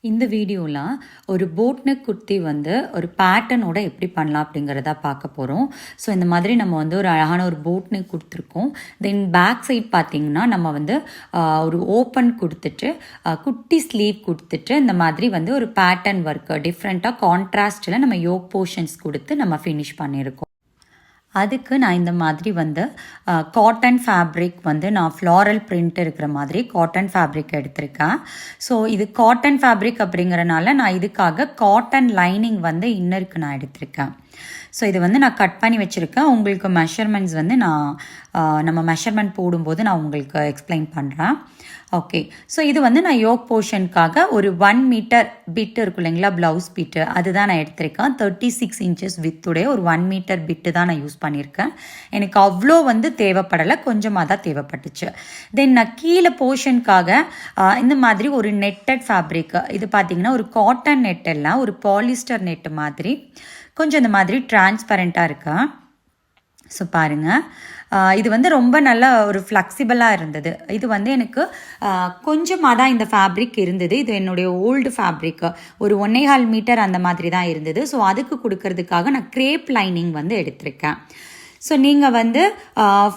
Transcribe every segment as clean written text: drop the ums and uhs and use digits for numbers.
இந்த வீடியோவில் ஒரு போட் நெக் குர்த்தி வந்து ஒரு பேட்டர்னோட எப்படி பண்ணலாம் அப்படிங்கிறத பார்க்க போகிறோம். ஸோ இந்த மாதிரி நம்ம வந்து ஒரு அழகான ஒரு போட் நெக் கொடுத்துருக்கோம். தென் பேக் சைட் பார்த்திங்கன்னா நம்ம வந்து ஒரு ஓப்பன் கொடுத்துட்டு குட்டி ஸ்லீவ் கொடுத்துட்டு இந்த மாதிரி வந்து ஒரு பேட்டர்ன் ஒர்க் டிஃப்ரெண்ட்டாக கான்ட்ராஸ்டில் நம்ம யோக் போர்ஷன்ஸ் கொடுத்து நம்ம ஃபினிஷ் பண்ணியிருக்கோம். அதுக்கு நான் இந்த மாதிரி வந்து காட்டன் ஃபேப்ரிக் வந்து நான் ஃப்ளாரல் பிரிண்ட் இருக்கிற மாதிரி காட்டன் ஃபேப்ரிக் எடுத்திருக்கேன். ஸோ இது காட்டன் ஃபேப்ரிக் அப்படிங்கிறனால நான் இதுக்காக காட்டன் லைனிங் வந்து இன்னருக்கு நான் எடுத்திருக்கேன். ஸோ இது வந்து நான் கட் பண்ணி வச்சுருக்கேன். உங்களுக்கு மெஷர்மெண்ட்ஸ் வந்து நம்ம மெஷர்மெண்ட் போடும்போது நான் உங்களுக்கு எக்ஸ்பிளைன் பண்ணுறேன். ஓகே, ஸோ இது வந்து நான் யோக் போர்ஷனுக்காக ஒரு 1 மீட்டர் பிட்டு இருக்கும் இல்லைங்களா, ப்ளவுஸ் பிட்டு, அதுதான் நான் எடுத்திருக்கேன். 36 இன்ச்சஸ் வித்துடைய ஒரு 1 மீட்டர் பிட்டு தான் நான் யூஸ் பண்ணியிருக்கேன். எனக்கு அவ்வளோ வந்து தேவைப்படலை, கொஞ்சமாக தான் தேவைப்பட்டுச்சு. தென் நான் கீழே போர்ஷனுக்காக இந்த மாதிரி ஒரு நெட்டட் ஃபேப்ரிக், இது பார்த்திங்கன்னா ஒரு காட்டன் நெட் எல்லாம் ஒரு பாலிஸ்டர் நெட்டு மாதிரி கொஞ்சம் இந்த மாதிரி டிரான்ஸ்பரண்ட்டாக இருக்கா. ஸோ பாருங்கள், இது வந்து ரொம்ப நல்ல ஒரு ஃப்ளெக்சிபிளாக இருந்தது. இது வந்து எனக்கு கொஞ்சமாக தான் இந்த ஃபேப்ரிக் இருந்தது. இது என்னுடைய ஓல்டு ஃபேப்ரிக், ஒரு 1.25 மீட்டர் அந்த மாதிரி தான் இருந்தது. ஸோ அதுக்கு கொடுக்கறதுக்காக நான் க்ரேப் லைனிங் வந்து எடுத்திருக்கேன். ஸோ நீங்கள் வந்து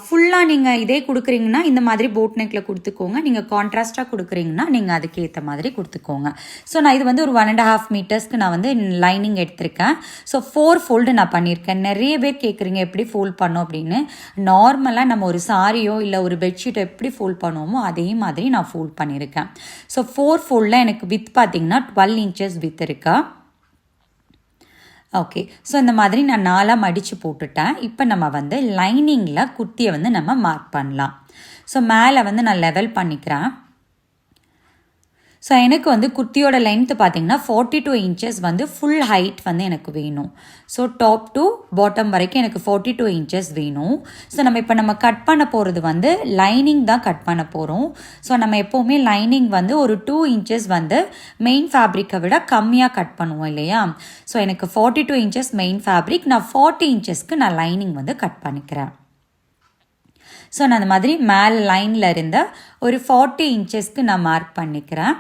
ஃபுல்லாக நீங்கள் இதே கொடுக்குறீங்கன்னா இந்த மாதிரி போட் நெக்கில் கொடுத்துக்கோங்க. நீங்கள் கான்ட்ராஸ்ட்டாக கொடுக்குறீங்கன்னா நீங்கள் அதுக்கேற்ற மாதிரி கொடுத்துக்கோங்க. ஸோ நான் இது வந்து ஒரு 1.5 மீட்டர்ஸ்க்கு நான் வந்து லைனிங் எடுத்திருக்கேன். ஸோ 4 ஃபோல்டு நான் பண்ணியிருக்கேன். நிறைய பேர் கேட்குறீங்க எப்படி ஃபோல்ட் பண்ணோம் அப்படின்னு. நார்மலாக நம்ம ஒரு சாரியோ இல்லை ஒரு பெட்ஷீட்டோ எப்படி ஃபோல்ட் பண்ணுவோமோ அதே மாதிரி நான் ஃபோல்ட் பண்ணியிருக்கேன். ஸோ 4 ஃபோல்டில் எனக்கு வித் பார்த்திங்கன்னா 12 இன்ச்சஸ் வித் இருக்கா. ஓகே, ஸோ இந்த மாதிரி நான் 4 மடித்து போட்டுட்டேன். இப்போ நம்ம வந்து லைனிங்கில் குர்த்தியை வந்து நம்ம மார்க் பண்ணலாம். ஸோ மேலே வந்து நான் லெவல் பண்ணிக்கிறேன். ஸோ எனக்கு வந்து குர்த்தியோட லென்த்து பார்த்திங்கன்னா 42 இன்ச்சஸ் வந்து ஃபுல் ஹைட் வந்து எனக்கு வேணும். ஸோ டாப் டு பாட்டம் வரைக்கும் எனக்கு 42 இன்ச்சஸ் வேணும். ஸோ நம்ம கட் பண்ண போகிறது வந்து லைனிங் தான் கட் பண்ண போகிறோம். ஸோ நம்ம எப்போவுமே லைனிங் வந்து ஒரு 2 இன்ச்சஸ் வந்து மெயின் ஃபேப்ரிக்கை விட கம்மியாக கட் பண்ணுவோம் இல்லையா. ஸோ எனக்கு 42 இன்ச்சஸ் மெயின் ஃபேப்ரிக், நான் 40 இன்ச்சஸ்க்கு நான் லைனிங் வந்து கட் பண்ணிக்கிறேன். ஸோ நான் அந்த மாதிரி மேலே லைனில் இருந்த ஒரு 40 இன்ச்சஸ்க்கு நான் மார்க் பண்ணிக்கிறேன்.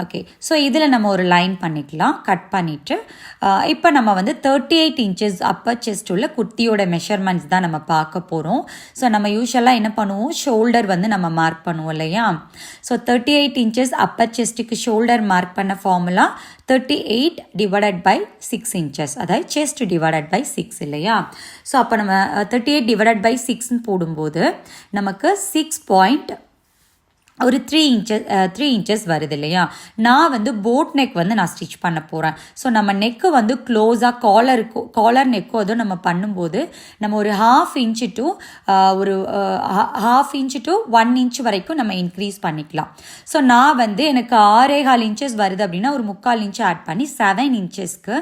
ஓகே, ஸோ இதில் நம்ம ஒரு லைன் பண்ணிக்கலாம். கட் பண்ணிவிட்டு இப்போ நம்ம வந்து 38 இன்ச்சஸ் அப்பர் செஸ்ட் உள்ள குர்த்தியோட மெஷர்மெண்ட்ஸ் தான் நம்ம பார்க்க போகிறோம். ஸோ நம்ம யூஸ்வலாக என்ன பண்ணுவோம், ஷோல்டர் வந்து நம்ம மார்க் பண்ணுவோம் இல்லையா. ஸோ 38 இன்ச்சஸ் அப்பர் செஸ்ட்டுக்கு ஷோல்டர் மார்க் பண்ண ஃபார்முலா 38 டிவைடட் பை 6 இன்ச்சஸ், அதாவது செஸ்ட் டிவைடட் பை 6 இல்லையா. ஸோ அப்போ நம்ம 38 டிவைடட் பை 6ன்னு போடும்போது நமக்கு 6 ஒரு 3 இன்ச்சஸ் வருது இல்லையா. நான் வந்து போட் நெக் வந்து நான் ஸ்டிச் பண்ண போகிறேன். ஸோ நம்ம நெக்கு வந்து க்ளோஸாக காலர் நெக்கோ அதுவும் நம்ம பண்ணும்போது நம்ம ஒரு 1/2 இன்ச்சு டு ஒரு 1/2 இன்ச்சு டு 1 இன்ச் வரைக்கும் நம்ம இன்க்ரீஸ் பண்ணிக்கலாம். ஸோ நான் வந்து எனக்கு 6.25 இன்ச்சஸ் வருது அப்படின்னா ஒரு 3/4 இன்ச்சு ஆட் பண்ணி 7 இன்ச்சஸ்க்கு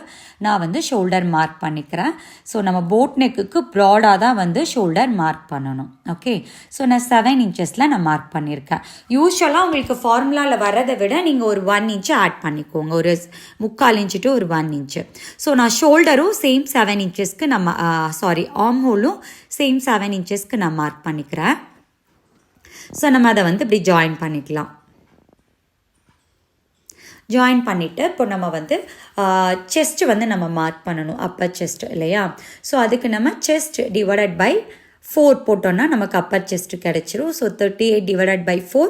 நான் வந்து ஷோல்டர் மார்க் பண்ணிக்கிறேன். ஸோ நம்ம போட் நெக்குக்கு ப்ராடாக தான் வந்து ஷோல்டர் மார்க் பண்ணணும். ஓகே, ஸோ நான் 7 இன்ச்சஸில் நான் மார்க் பண்ணியிருக்கேன். யூஸ்வலாக உங்களுக்கு ஃபார்முலாவில் வரதை விட நீங்கள் ஒரு 1 இன்ச்சு ஆட் பண்ணிக்கோங்க, ஒரு 3/4 இன்ச்சு டு ஒரு 1 இன்ச்சு. ஸோ நான் ஷோல்டரும் சேம் 7 இன்ச்சஸ்க்கு நம்ம ஆர்ம் ஹோலும் சேம் 7 இன்ச்சஸ்க்கு நான் மார்க் பண்ணிக்கிறேன். ஸோ நம்ம அதை வந்து இப்படி ஜாயின் பண்ணிக்கலாம். ஜாயின் பண்ணிவிட்டு இப்போ நம்ம வந்து செஸ்ட்டு வந்து நம்ம மார்க் பண்ணணும், அப்பர் செஸ்ட் இல்லையா. ஸோ அதுக்கு நம்ம செஸ்ட் டிவைடட் பை 4 போட்டோன்னா நமக்கு அப்பர் செஸ்ட்டு கிடச்சிரும். ஸோ 38 டிவைடட் பை 4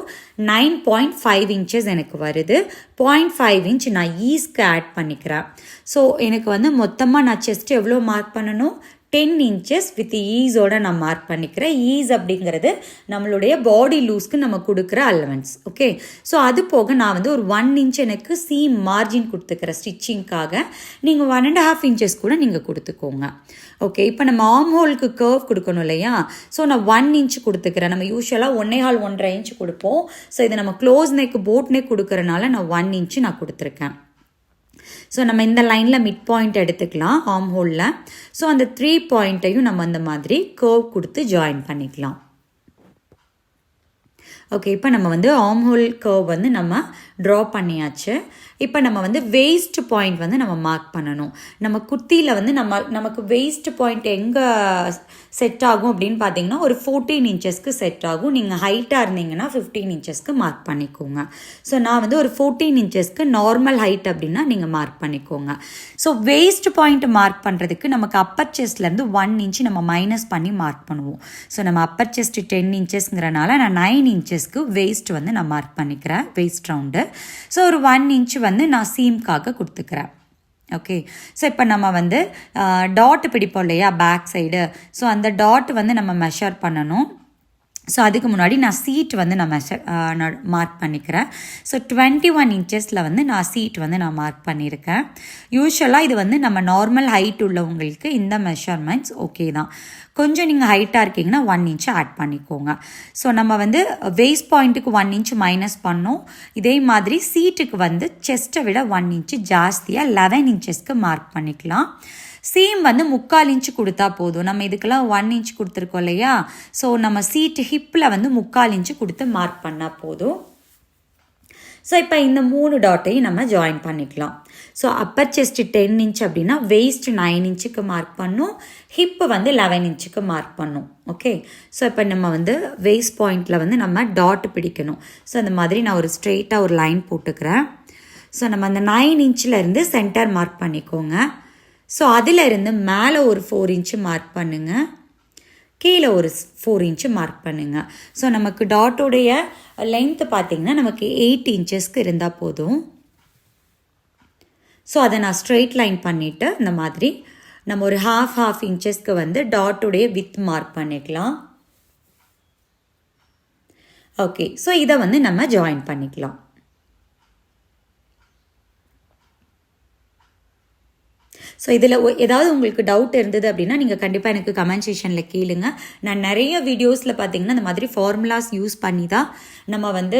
9.5 இன்ச்சஸ் எனக்கு வருது. 0.5 இன்ச் நான் ஈஸ்க்கு ஆட் பண்ணிக்கிறேன். ஸோ எனக்கு வந்து மொத்தமாக நான் செஸ்ட் எவ்வளோ மார்க் பண்ணணும், 10 இன்ச்சஸ் வித் ஈஸோட நான் மார்க் பண்ணிக்கிறேன். ஈஸ் அப்படிங்கிறது நம்மளுடைய பாடி லூஸ்க்கு நம்ம கொடுக்குற அலவன்ஸ். ஓகே, ஸோ அது போக நான் வந்து ஒரு 1 இன்ச் எனக்கு சீம் மார்ஜின் கொடுத்துக்கிறேன் ஸ்டிச்சிங்க்காக. நீங்கள் 1.5 இன்ச்சஸ் கூட நீங்கள் கொடுத்துக்கோங்க. ஓகே, இப்போ நம்ம ஆர்ம் ஹோலுக்கு கர்வ் கொடுக்கணும் இல்லையா. ஸோ நான் 1 இன்ச் கொடுத்துக்கிறேன். நம்ம யூஸ்வலாக 1.25 இன்ச் கொடுப்போம். ஸோ இது நம்ம க்ளோஸ் நெக் போட் நெக் கொடுக்கறனால நான் 1 இன்ச்சு நான் கொடுத்துருக்கேன். ஸோ நம்ம இந்த லைனில் மிட் பாயிண்ட் எடுத்துக்கலாம் ஆர்ம் ஹோலில். ஸோ அந்த 3 பாயிண்ட்டையும் நம்ம அந்த மாதிரி கர்வ் கொடுத்து ஜாயின் பண்ணிக்கலாம். ஓகே, இப்போ நம்ம வந்து ஆர்ம் ஹோல் கர்வ் வந்து நம்ம ட்ரா பண்ணியாச்சு. இப்போ நம்ம வந்து வெயிஸ்ட் பாயிண்ட் வந்து நம்ம மார்க் பண்ணணும். நம்ம குர்த்தியில் வந்து நமக்கு வெயிஸ்ட் பாயிண்ட் எங்கே செட் ஆகும் அப்படின்னு பார்த்தீங்கன்னா ஒரு 14 இன்ச்சஸ்க்கு செட் ஆகும். நீங்கள் ஹைட்டாக இருந்தீங்கன்னா 15 இன்ச்சஸ்க்கு மார்க் பண்ணிக்கோங்க. ஸோ நான் வந்து ஒரு 14 இன்ச்சஸ்க்கு நார்மல் ஹைட் அப்படின்னா நீங்கள் மார்க் பண்ணிக்கோங்க. ஸோ வெயிஸ்ட் பாயிண்ட் மார்க் பண்ணுறதுக்கு நமக்கு அப்பர் செஸ்ட்லேருந்து 1 இன்ச் நம்ம மைனஸ் பண்ணி மார்க் பண்ணுவோம். ஸோ நம்ம அப்பர் செஸ்ட் 10 இன்ச்சஸ்ங்கிறனால நான் 9 இன்ச்சஸ்க்கு வெயிஸ்ட் வந்து நான் மார்க் பண்ணிக்கிறேன், வெயிஸ்ட் ரவுண்டு. ஸோ ஒரு 1 இன்ச் வந்து நான் சீம்காக கொடுத்துக்கிறேன். ஓகே, ஸோ இப்போ நம்ம வந்து டாட் பிடிப்போம் இல்லையா பேக் சைடு. ஸோ அந்த டாட் வந்து நம்ம மெஷர் பண்ணணும். ஸோ அதுக்கு முன்னாடி நான் சீட் வந்து நான் மார்க் பண்ணிக்கிறேன். ஸோ 21 இன்ச்சஸில் வந்து நான் சீட் வந்து நான் மார்க் பண்ணியிருக்கேன். யூஸ்வலாக இது வந்து நம்ம நார்மல் ஹைட் உள்ளவங்களுக்கு இந்த மெஷர்மெண்ட்ஸ் ஓகே தான். கொஞ்சம் நீங்கள் ஹைட்டாக இருக்கீங்கன்னா 1 இன்ச் ஆட் பண்ணிக்கோங்க. ஸோ நம்ம வந்து வெயிஸ்ட் பாயிண்ட்டுக்கு 1 இன்ச் மைனஸ் பண்ணோம். இதே மாதிரி சீட்டுக்கு வந்து செஸ்ட்டை விட 1 இன்ச்சு ஜாஸ்தியாக 11 இன்ச்சஸ்க்கு மார்க் பண்ணிக்கலாம். சீம் வந்து 3/4 இன்ச்சு கொடுத்தா போதும். நம்ம இதுக்கெல்லாம் 1 இன்ச் கொடுத்துருக்கோம் இல்லையா. ஸோ நம்ம சீட்டு ஹிப்பில் வந்து 3/4 இன்ச்சு கொடுத்து மார்க் பண்ணால் போதும். ஸோ இப்போ இந்த 3 டாட்டையும் நம்ம ஜாயின் பண்ணிக்கலாம். ஸோ அப்பர் செஸ்ட் 10 இன்ச் அப்படின்னா வெயிஸ்ட் 9 இன்ச்சுக்கு மார்க் பண்ணும், ஹிப்பு வந்து 11 இன்ச்சுக்கு மார்க் பண்ணும். ஓகே, ஸோ இப்போ நம்ம வந்து வெயிஸ்ட் பாயிண்டில் வந்து நம்ம டாட் பிடிக்கணும். ஸோ அந்த மாதிரி நான் ஒரு ஸ்ட்ரெயிட்டாக ஒரு லைன் போட்டுக்கிறேன். ஸோ நம்ம அந்த 9 இன்ச்சில் இருந்து சென்டர் மார்க் பண்ணிக்கோங்க. ஸோ அதில் இருந்து மேலே ஒரு 4 இன்ச்சு மார்க் பண்ணுங்கள், கீழே ஒரு 4 இன்ச்சு மார்க் பண்ணுங்கள். ஸோ நமக்கு டாட்டோடைய லென்த்து பார்த்திங்கன்னா நமக்கு 8 இன்ச்சஸ்க்கு இருந்தால் போதும். ஸோ அதை நான் ஸ்ட்ரெயிட் லைன் பண்ணிவிட்டு இந்த மாதிரி நம்ம ஒரு half இன்ச்சஸ்க்கு வந்து டாட்டோடைய வித் மார்க் பண்ணிக்கலாம். ஓகே, ஸோ இதை வந்து நம்ம ஜாயின் பண்ணிக்கலாம். ஸோ இதில் ஏதாவது உங்களுக்கு டவுட் இருந்தது அப்படின்னா நீங்கள் கண்டிப்பாக எனக்கு கமெண்ட் செக்ஷனில் கேளுங்க. நான் நிறைய வீடியோஸில் பார்த்தீங்கன்னா இந்த மாதிரி ஃபார்முலாஸ் யூஸ் பண்ணி தான் நம்ம வந்து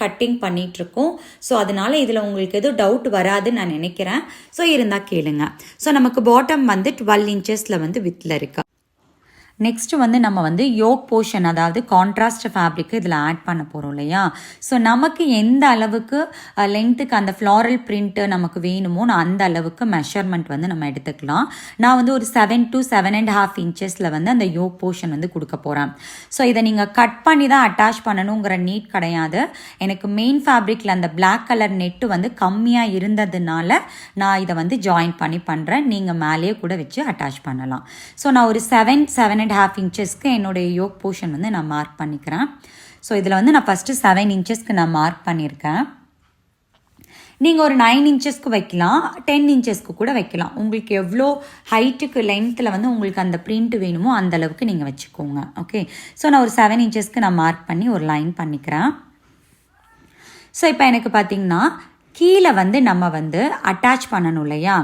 கட்டிங் பண்ணிகிட்ருக்கோம். ஸோ அதனால் இதில் உங்களுக்கு எதுவும் டவுட் வராதுன்னு நான் நினைக்கிறேன். ஸோ இருந்தால் கேளுங்க. ஸோ நமக்கு பாட்டம் வந்து 12 இன்ச்சஸில் வந்து வித்தில் இருக்கு. நெக்ஸ்ட்டு வந்து நம்ம வந்து யோக் போர்ஷன், அதாவது கான்ட்ராஸ்ட் ஃபேப்ரிக்கு இதில் ஆட் பண்ண போகிறோம் இல்லையா. ஸோ நமக்கு எந்த அளவுக்கு லென்த்துக்கு அந்த ஃப்ளாரல் பிரிண்ட்டு நமக்கு வேணுமோ அந்த அளவுக்கு மெஷர்மெண்ட் வந்து நம்ம எடுத்துக்கலாம். நான் வந்து ஒரு 7 to 7.5 இன்ச்சஸில் வந்து அந்த யோக் போர்ஷன் வந்து கொடுக்க போகிறேன். ஸோ இதை நீங்கள் கட் பண்ணி தான் அட்டாச் பண்ணணுங்கிற நீட் கிடையாது. எனக்கு மெயின் ஃபேப்ரிக்கில் அந்த பிளாக் கலர் நெட்டு வந்து கம்மியாக இருந்ததுனால நான் இதை வந்து ஜாயின் பண்ணி பண்ணுறேன். நீங்கள் மேலேயே கூட வச்சு அட்டாச் பண்ணலாம். ஸோ நான் ஒரு 7.5 இன்ச்சஸ்க்கு என்னுடைய யோக் போர்ஷன் வந்து நான் மார்க் பண்ணிக்கிறேன். ஸோ இதில் வந்து நான் ஃபஸ்ட்டு 7 இன்ச்சஸ்க்கு நான் மார்க் பண்ணியிருக்கேன். நீங்கள் ஒரு 9 இன்ச்சஸ்க்கு வைக்கலாம், 10 இன்ச்சஸ்க்கு கூட வைக்கலாம். உங்களுக்கு எவ்வளோ ஹைட்டுக்கு லென்த்தில் வந்து உங்களுக்கு அந்த பிரிண்ட் வேணுமோ அந்த அளவுக்கு நீங்கள் வச்சுக்கோங்க. ஓகே, ஸோ நான் ஒரு 7 இன்ச்சஸ்க்கு நான் மார்க் பண்ணி ஒரு லைன் பண்ணிக்கிறேன். ஸோ இப்போ எனக்கு பார்த்திங்கன்னா கீழே வந்து நம்ம வந்து அட்டாச் பண்ணணும் இல்லையா.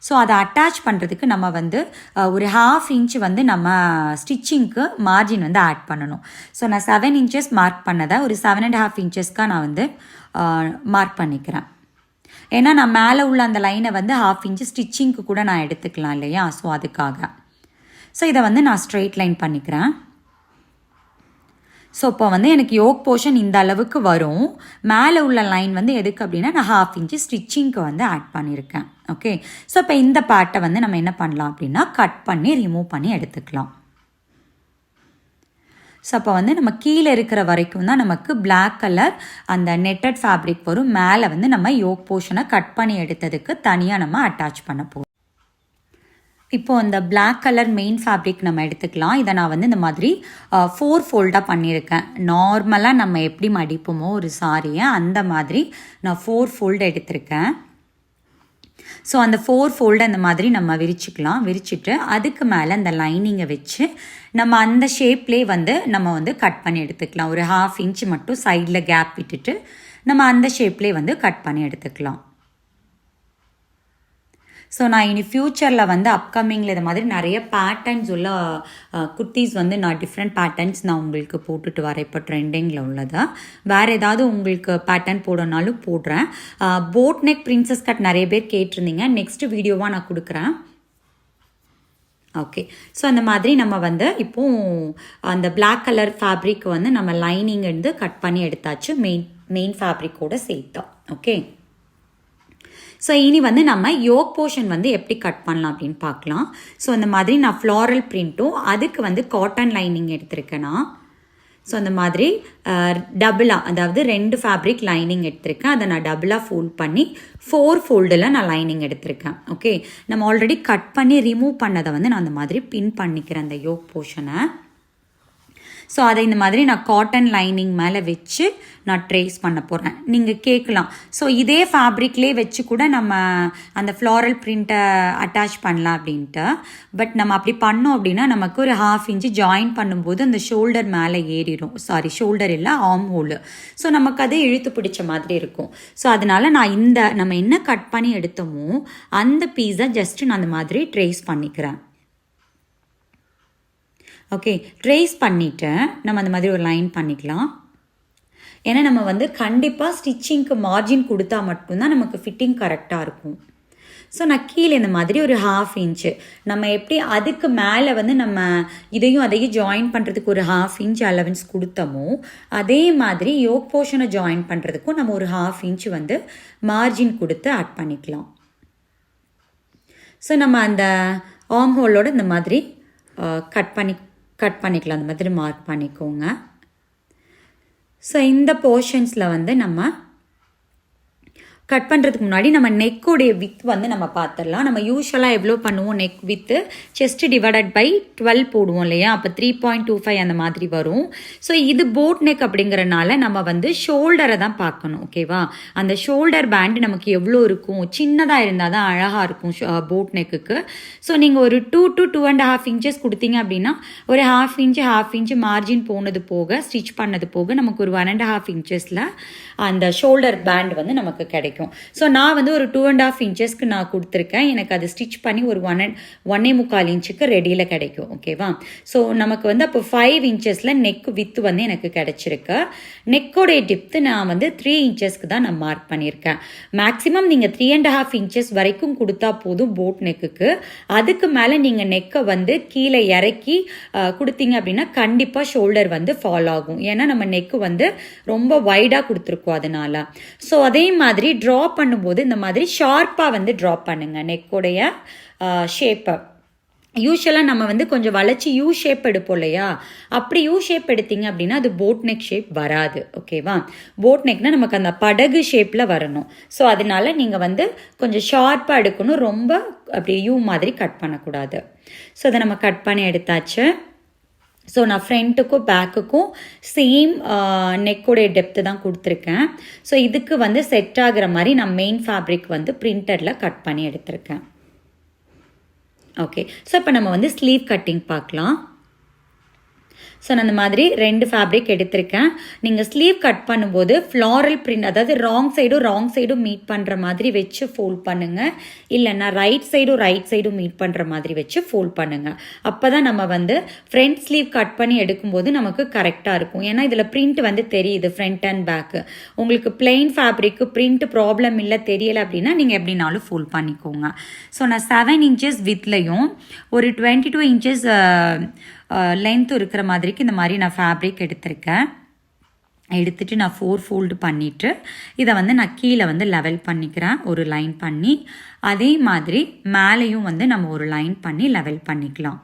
ஸோ அதை அட்டாச் பண்ணுறதுக்கு நம்ம வந்து ஒரு 1/2 இன்ச் வந்து நம்ம ஸ்டிச்சிங்க்கு மார்ஜின் வந்து ஆட் பண்ணணும். ஸோ நான் 7 இன்ச்சஸ் மார்க் பண்ணதை ஒரு 7.5 இன்ச்சஸ்க்காக நான் வந்து மார்க் பண்ணிக்கிறேன். ஏன்னா நான் மேலே உள்ள அந்த லைனை வந்து 1/2 இன்ச்சு ஸ்டிச்சிங்க்கு கூட நான் எடுத்துக்கலாம் இல்லையா. ஸோ அதுக்காக ஸோ இதை வந்து நான் ஸ்ட்ரெயிட் லைன் பண்ணிக்கிறேன். ஸோ இப்போ வந்து எனக்கு யோக் போர்ஷன் இந்த அளவுக்கு வரும். மேலே உள்ள லைன் வந்து எதுக்கு அப்படின்னா நான் 1/2 இன்ச்சு ஸ்டிச்சிங்க்கு வந்து ஆட் பண்ணியிருக்கேன். ஓகே, ஸோ இப்போ இந்த பார்ட்டை வந்து நம்ம என்ன பண்ணலாம் அப்படின்னா கட் பண்ணி ரிமூவ் பண்ணி எடுத்துக்கலாம். ஸோ அப்போ வந்து நம்ம கீழே இருக்கிற வரைக்கும் தான் நமக்கு பிளாக் கலர் அந்த நெட்டட் ஃபேப்ரிக் வரும். மேலே வந்து நம்ம யோக் போர்ஷனை கட் பண்ணி எடுத்ததுக்கு தனியாக நம்ம அட்டாச் பண்ண போகிறோம். இப்போது இந்த பிளாக் கலர் மெயின் ஃபேப்ரிக் நம்ம எடுத்துக்கலாம். இதை நான் வந்து இந்த மாதிரி 4 ஃபோல்டாக பண்ணியிருக்கேன். நார்மலாக நம்ம எப்படி மடிப்போமோ ஒரு சாரியை அந்த மாதிரி நான் 4 ஃபோல்டு எடுத்திருக்கேன். ஸோ அந்த 4 ஃபோல்டை அந்த மாதிரி நம்ம விரிச்சுக்கலாம். விரிச்சிட்டு அதுக்கு மேலே அந்த லைனிங்கை வச்சு நம்ம அந்த ஷேப்லேயே வந்து நம்ம வந்து கட் பண்ணி எடுத்துக்கலாம். ஒரு 1/2 இன்ச்சு மட்டும் சைடில் கேப் விட்டுட்டு நம்ம அந்த ஷேப்லேயே வந்து கட் பண்ணி எடுத்துக்கலாம். ஸோ நான் இனி ஃப்யூச்சரில் வந்து அப்கமிங்கில் இது மாதிரி நிறைய பேட்டர்ன்ஸ் உள்ள குர்த்திஸ் வந்து நான் டிஃப்ரெண்ட் பேட்டர்ன்ஸ் நான் உங்களுக்கு போட்டுட்டு வரேன். இப்போ ட்ரெண்டிங்கில் உள்ளதா வேறு ஏதாவது உங்களுக்கு பேட்டர்ன் போடனாலும் போடுறேன். போட் நெக் பிரின்சஸ் கட் நிறைய பேர் கேட்டிருந்தீங்க. நெக்ஸ்ட் வீடியோவாக நான் கொடுக்குறேன். ஓகே. ஸோ அந்த மாதிரி நம்ம வந்து இப்போது அந்த பிளாக் கலர் ஃபேப்ரிக் வந்து நம்ம லைனிங் வந்து கட் பண்ணி எடுத்தாச்சு, மெயின் ஃபேப்ரிக்கோடு சேர்த்தோம். ஓகே. ஸோ இனி வந்து நம்ம யோக் போர்ஷன் வந்து எப்படி கட் பண்ணலாம் அப்படின்னு பார்க்கலாம். ஸோ அந்த மாதிரி நான் ஃப்ளாரல் பிரிண்ட்டும் அதுக்கு வந்து காட்டன் லைனிங் எடுத்திருக்கேன்னா, ஸோ அந்த மாதிரி டபுளாக, அதாவது 2 ஃபேப்ரிக் லைனிங் எடுத்திருக்கேன். அதை நான் டபுளாக ஃபோல்ட் பண்ணி 4 ஃபோல்டில் நான் லைனிங் எடுத்திருக்கேன். ஓகே. நம்ம ஆல்ரெடி கட் பண்ணி ரிமூவ் பண்ணதை வந்து நான் அந்த மாதிரி பின் பண்ணிக்கிறேன் அந்த யோக் போர்ஷனை. ஸோ அதை இந்த மாதிரி நான் காட்டன் லைனிங் மேலே வச்சு நான் ட்ரேஸ் பண்ண போகிறேன். நீங்கள் கேட்கலாம், ஸோ இதே ஃபேப்ரிக்லேயே வச்சு கூட நம்ம அந்த ஃப்ளாரல் பிரிண்ட்டை அட்டாச் பண்ணலாம் அப்படின்ட்டு. பட் நம்ம அப்படி பண்ணோம் அப்படின்னா நமக்கு ஒரு 1/2 இன்ச்சு ஜாயின் பண்ணும்போது அந்த ஷோல்டர் மேலே ஏறிடும். ஷோல்டர் இல்லை, ஆர்ம் ஹோலு. ஸோ நமக்கு அது இழுத்து பிடிச்ச மாதிரி இருக்கும். ஸோ அதனால் நான் நம்ம என்ன கட் பண்ணி எடுத்தோமோ அந்த பீஸை ஜஸ்ட்டு நான் அந்த மாதிரி ட்ரேஸ் பண்ணிக்கிறேன். ஓகே. ட்ரேஸ் பண்ணிவிட்டு நம்ம அந்த மாதிரி ஒரு லைன் பண்ணிக்கலாம். ஏன்னா நம்ம வந்து கண்டிப்பாக ஸ்டிச்சிங்க்கு மார்ஜின் கொடுத்தா மட்டும்தான் நமக்கு ஃபிட்டிங் கரெக்டாக இருக்கும். ஸோ நான் கீழே இந்த மாதிரி ஒரு 1/2 இன்ச்சு, நம்ம எப்படி அதுக்கு மேலே வந்து நம்ம இதையும் அதையும் ஜாயின் பண்ணுறதுக்கு ஒரு 1/2 இன்ச் அலவன்ஸ் கொடுத்தோமோ அதே மாதிரி யோக் போர்ஷனை ஜாயின் பண்ணுறதுக்கும் நம்ம ஒரு 1/2 இன்ச்சு வந்து மார்ஜின் கொடுத்து ஆட் பண்ணிக்கலாம். ஸோ நம்ம அந்த ஆர்ம் ஹோலோட இந்த மாதிரி கட் பண்ணிக்கலாம். அந்த மாதிரி மார்க் பண்ணிக்கோங்க. ஸோ இந்த போர்ஷன்ஸில் வந்து நம்ம கட் பண்ணுறதுக்கு முன்னாடி நம்ம நெக்கோடைய வித் வந்து நம்ம பார்த்துடலாம். நம்ம யூஸ்வலாக எவ்வளோ பண்ணுவோம், neck with chest divided by 12 போடுவோம் இல்லையா, அப்போ 3.25 அந்த மாதிரி வரும். ஸோ இது போட் நெக் அப்படிங்கிறனால நம்ம வந்து ஷோல்டரை தான் பார்க்கணும். ஓகேவா. அந்த ஷோல்டர் பேண்ட் நமக்கு எவ்வளோ இருக்கும், சின்னதாக இருந்தால் தான் அழகாக இருக்கும் போட் நெக்குக்கு. ஸோ நீங்கள் ஒரு 2 to 2.5 இன்ச்சஸ் கொடுத்தீங்க அப்படின்னா ஒரு 1/2 இன்ச்சு மார்ஜின் போனது போக, ஸ்டிச் பண்ணது போக நமக்கு ஒரு 1.5 இன்ச்சஸில் அந்த ஷோல்டர் பேண்ட் வந்து நமக்கு கிடைக்கும். ஸோ நான் வந்து ஒரு 2.5 இன்ச்சஸ்க்கு நான் கொடுத்துருக்கேன். எனக்கு அது ஸ்டிச் பண்ணி ஒரு 1.25 இன்ச்சுக்கு ரெடியில் கிடைக்கும். ஓகேவா. ஸோ நமக்கு வந்து அப்போ 5 இன்ச்சஸில் நெக் வித்து வந்து எனக்கு கிடைச்சிருக்கு. நெக்கோடைய டிப்த்து நான் வந்து 3 இன்ச்சஸ்க்கு தான் நான் மார்க் பண்ணியிருக்கேன். மேக்ஸிமம் நீங்கள் 3.5 இன்ச்சஸ் வரைக்கும் கொடுத்தா போதும் போட் நெக்குக்கு. அதுக்கு மேலே நீங்கள் நெக்கை வந்து கீழே இறக்கி கொடுத்தீங்க அப்படின்னா கண்டிப்பாக ஷோல்டர் வந்து ஃபால் ஆகும். ஏன்னா நம்ம நெக்கு வந்து ரொம்ப வைடாக கொடுத்துருக்கோம் அதனால. ஸோ அதே மாதிரி ட்ரா பண்ணும்போது இந்த மாதிரி ஷார்ப்பாக வந்து ட்ரா பண்ணுங்கள் நெக்கோடைய ஷேப்பை. யூஸ்வலாக நம்ம வந்து கொஞ்சம் வளைச்சி யூ ஷேப் எடுப்போம் இல்லையா, அப்படி யூ ஷேப் எடுத்தீங்க அப்படின்னா அது போட் நெக் ஷேப் வராது. ஓகேவா. போட் நெக்னா நமக்கு அந்த படகு ஷேப்பில் வரணும். ஸோ அதனால நீங்கள் வந்து கொஞ்சம் ஷார்ப்பாக எடுக்கணும், ரொம்ப அப்படி யூ மாதிரி கட் பண்ணக்கூடாது. ஸோ அதை நம்ம கட் பண்ணி எடுத்தாச்சு. ஸோ நான் ஃப்ரண்ட்டுக்கும் பேக்குக்கும் சேம் நெக்கோடைய டெப்த்து தான் கொடுத்துருக்கேன். ஸோ இதுக்கு வந்து செட் ஆகிற மாதிரி நான் மெயின் ஃபேப்ரிக் வந்து பிரிண்டரில் கட் பண்ணி எடுத்திருக்கேன். ஓகே. ஸோ இப்போ நம்ம வந்து ஸ்லீவ் கட்டிங் பார்க்கலாம். ஸோ நான் அந்த மாதிரி 2 ஃபேப்ரிக் எடுத்திருக்கேன். நீங்கள் ஸ்லீவ் கட் பண்ணும்போது ஃப்ளாரல் பிரிண்ட், அதாவது ராங் சைடும் மீட் பண்ணுற மாதிரி வச்சு ஃபோல்ட் பண்ணுங்கள். இல்லைன்னா ரைட் சைடும் மீட் பண்ணுற மாதிரி வச்சு ஃபோல்ட் பண்ணுங்கள். அப்போ தான் நம்ம வந்து ஃப்ரண்ட் ஸ்லீவ் கட் பண்ணி எடுக்கும்போது நமக்கு கரெக்டாக இருக்கும். ஏன்னா இதில் பிரிண்ட் வந்து தெரியுது ஃப்ரண்ட் அண்ட் பேக்கு. உங்களுக்கு பிளெயின் ஃபேப்ரிக்கு பிரிண்ட் ப்ராப்ளம் இல்லை, தெரியலை அப்படின்னா நீங்கள் எப்படினாலும் ஃபோல்ட் பண்ணிக்கோங்க. ஸோ நான் 7 இன்ச்சஸ் வித்லையும் ஒரு 22 இன்ச்சஸ் லென்த் இருக்கிற மாதிரிக்கு இந்த மாதிரி நான் ஃபேப்ரிக் எடுத்துட்டு நான் 4 ஃபோல்டு பண்ணிவிட்டு இதை வந்து நான் கீழே வந்து லெவல் பண்ணிக்கிறேன், ஒரு லைன் பண்ணி. அதே மாதிரி மேலேயும் வந்து நம்ம ஒரு லைன் பண்ணி லெவல் பண்ணிக்கலாம்.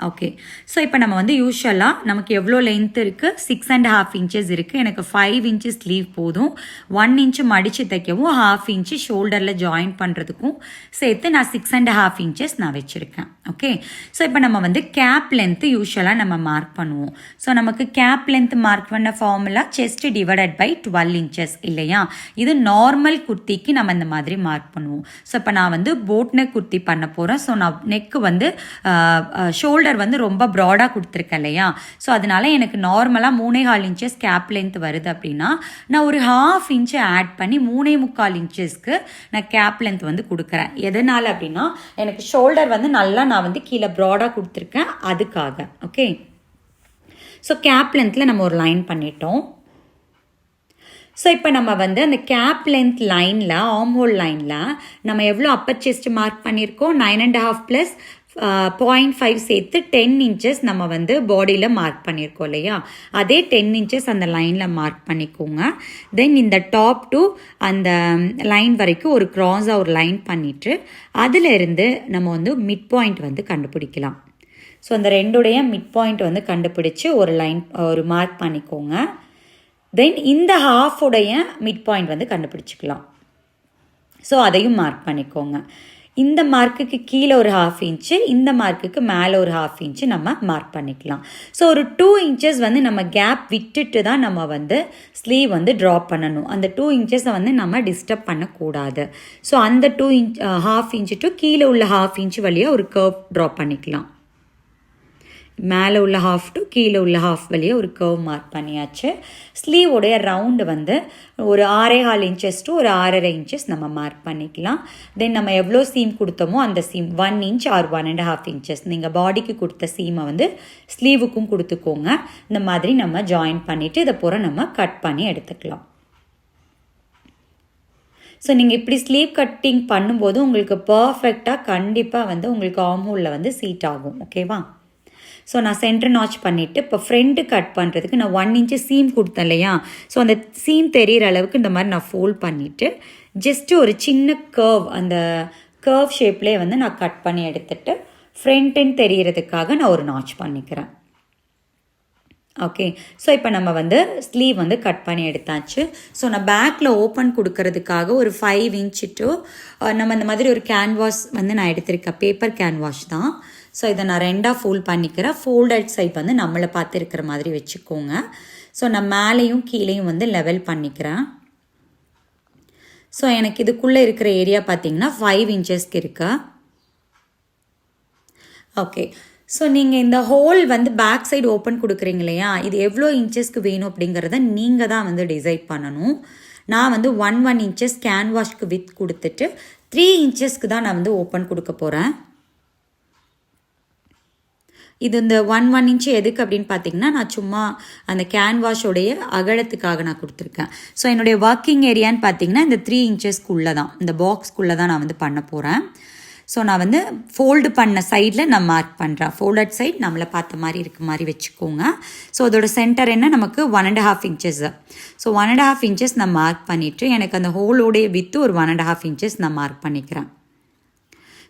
ஓகே. ஸோ இப்போ நம்ம வந்து யூஸ்வலாக நமக்கு எவ்வளோ லென்த் இருக்குது, 6.5 இன்ச்சஸ் இருக்குது. எனக்கு 5 இன்ச்சஸ் ஸ்லீவ் போதும். 1 இன்ச்சு மடித்து தைக்கவும் 1/2 இன்ச்சு ஷோல்டரில் ஜாயின் பண்ணுறதுக்கும் சேர்த்து நான் 6.5 இன்ச்சஸ் நான் வச்சுருக்கேன். ஓகே. ஸோ இப்போ நம்ம வந்து கேப் லென்த்து யூஸ்வலாக நம்ம மார்க் பண்ணுவோம். ஸோ நமக்கு கேப் லென்த் மார்க் பண்ண formula chest divided by 12 inches இல்லையா. இது நார்மல் குர்த்திக்கு நம்ம இந்த மாதிரி மார்க் பண்ணுவோம். ஸோ இப்போ நான் வந்து போட் நெக் குர்த்தி பண்ண போகிறேன். ஸோ நான் நெக்கு வந்து ஷோல்டர் வந்து ரொம்ப ப்ராடாக கொடுத்துருக்கேன் இல்லையா. ஸோ அதனால எனக்கு நார்மலாக 3.25 இன்ச்சஸ் கேப் லென்த் வருது அப்படின்னா நான் ஒரு 1/2 இன்ச்சு ஆட் பண்ணி 3.25 இன்ச்சஸ்க்கு நான் கேப் லென்த் வந்து கொடுக்குறேன். எதனால் அப்படின்னா எனக்கு ஷோல்டர் வந்து நல்லா நான் வந்து கீழே ப்ராடாக கொடுத்துருக்கேன், அதுக்காக. ஓகே. ஸோ கேப் லென்த்தில் நம்ம ஒரு லைன் பண்ணிட்டோம். ஸோ இப்போ நம்ம வந்து அந்த கேப் லென்த் லைனில் ஆர்ம்ஹோல் லைனில் நம்ம எவ்வளோ அப்பர் செஸ்ட் மார்க் பண்ணியிருக்கோம் 9.5 ப்ளஸ் 0.5 சேர்த்து 10 இன்ச்சஸ் நம்ம வந்து பாடியில் மார்க் பண்ணியிருக்கோம் இல்லையா, அதே 10 இன்ச்சஸ் அந்த லைனில் மார்க் பண்ணிக்கோங்க. தென் இந்த டாப் டு அந்த லைன் வரைக்கும் ஒரு க்ராஸாக ஒரு லைன் பண்ணிவிட்டு அதிலிருந்து நம்ம வந்து மிட் பாயிண்ட் வந்து கண்டுபிடிக்கலாம். ஸோ அந்த ரெண்டுடைய மிட் பாயிண்ட் வந்து கண்டுபிடிச்சி ஒரு லைன் ஒரு மார்க் பண்ணிக்கோங்க. தென் இந்த ஹாஃபுடைய மிட் பாயிண்ட் வந்து கண்டுபிடிச்சிக்கலாம். ஸோ அதையும் மார்க் பண்ணிக்கோங்க. இந்த மார்க்குக்கு கீழே ஒரு 1/2 இன்ச்சு, இந்த மார்க்குக்கு மேலே ஒரு 1/2 இன்ச்சு நம்ம மார்க் பண்ணிக்கலாம். ஸோ ஒரு 2 இன்ச்சஸ் வந்து நம்ம கேப் விட்டுட்டு தான் நம்ம வந்து ஸ்லீவ் வந்து ட்ரா பண்ணணும். அந்த 2 இன்ச்சஸை வந்து நம்ம டிஸ்டர்ப் பண்ணக்கூடாது. ஸோ அந்த 1/2 இன்ச்சு டு கீழே உள்ள 1/2 இன்ச்சு வழியாக ஒரு கர்வ் ட்ரா பண்ணிக்கலாம். மேலே உள்ள 1/2 டு கீழே உள்ள 1/2 வழியாக ஒரு கர்வ் மார்க் பண்ணியாச்சு. ஸ்லீவோடைய ரவுண்டு வந்து ஒரு 6.25 இன்ச்சஸ் டு ஒரு 6.5 இன்ச்சஸ் நம்ம மார்க் பண்ணிக்கலாம். தென் நம்ம எவ்வளோ சீம் கொடுத்தோமோ அந்த சீம் 1 இன்ச் ஆர் 1.5 இன்ச்சஸ் நீங்கள் பாடிக்கு கொடுத்த சீமை வந்து ஸ்லீவுக்கும் கொடுத்துக்கோங்க. இந்த மாதிரி நம்ம ஜாயின் பண்ணிவிட்டு இதை பூரா நம்ம கட் பண்ணி எடுத்துக்கலாம். ஸோ நீங்கள் இப்படி ஸ்லீவ் கட்டிங் பண்ணும்போது உங்களுக்கு பர்ஃபெக்டாக கண்டிப்பாக வந்து உங்களுக்கு ஆர்ம்ஹோலில் வந்து சீட் ஆகும். ஓகேவா? ஸோ நான் சென்டர் நாச் பண்ணிவிட்டு இப்போ ஃப்ரண்ட்டு கட் பண்ணுறதுக்கு நான் 1 இன்ச்சு சீம் கொடுத்தேன் இல்லையா, ஸோ அந்த சீம் தெரிகிற அளவுக்கு இந்த மாதிரி நான் ஃபோல்ட் பண்ணிவிட்டு ஜஸ்ட்டு ஒரு சின்ன கர்வ் அந்த கர்வ் ஷேப்லேயே வந்து நான் கட் பண்ணி எடுத்துகிட்டு ஃப்ரண்ட்டுன்னு தெரிகிறதுக்காக நான் ஒரு நாச் பண்ணிக்கிறேன். ஓகே, ஸோ இப்போ நம்ம வந்து ஸ்லீவ் வந்து கட் பண்ணி எடுத்தாச்சு. ஸோ நான் பேக்கில் ஓப்பன் கொடுக்கறதுக்காக ஒரு 5 இன்ச்சு டு நம்ம இந்த மாதிரி ஒரு கேன்வாஸ் வந்து நான் எடுத்திருக்கேன். பேப்பர் கேன்வாஸ் தான். ஸோ இதை நான் 2ஆக ஃபோல்ட் பண்ணிக்கிறேன். ஃபோல்டட் சைட் வந்து நம்மளை பார்த்து இருக்கிற மாதிரி வச்சுக்கோங்க. ஸோ நான் மேலேயும் கீழேயும் வந்து லெவல் பண்ணிக்கிறேன். ஸோ எனக்கு இதுக்குள்ளே இருக்கிற ஏரியா பார்த்திங்கன்னா 5 இன்ச்சஸ்க்கு இருக்கு. ஓகே, ஸோ நீங்கள் இந்த ஹோல் வந்து பேக் சைடு ஓப்பன் கொடுக்குறீங்க இல்லையா, இது எவ்வளோ இன்ச்சஸ்க்கு வேணும் அப்படிங்கிறத நீங்கள் தான் வந்து டிசைட் பண்ணணும். நான் வந்து 1 இன்ச்சஸ் கேன்வாஷ்க்கு வித் கொடுத்துட்டு 3 இன்ச்சஸ்க்கு தான் நான் வந்து ஓப்பன் கொடுக்க போகிறேன். இது இந்த 1 இன்ச்சு எதுக்கு அப்படின்னு பார்த்தீங்கன்னா, நான் சும்மா அந்த கேன்வாஷோடைய அகலத்துக்காக நான் கொடுத்துருக்கேன். ஸோ என்னுடைய ஒர்க்கிங் ஏரியான்னு பார்த்தீங்கன்னா இந்த 3 இன்ச்சஸ்க்குள்ளே தான், இந்த பாக்ஸ்க்குள்ளே தான் நான் வந்து பண்ண போகிறேன். ஸோ நான் வந்து ஃபோல்டு பண்ண சைடில் நான் மார்க் பண்ணுறேன். ஃபோல்டட் சைட் நம்மளை பார்த்த மாதிரி இருக்க மாதிரி வச்சுக்கோங்க. ஸோ அதோட சென்டர் என்ன நமக்கு 1.5 இன்ச்சஸ். ஸோ 1.5 இன்ச்சஸ் நான் மார்க் பண்ணிவிட்டு எனக்கு அந்த ஹோலோடைய வித்து ஒரு 1.5 இன்ச்சஸ் நான் மார்க் பண்ணிக்கிறேன்.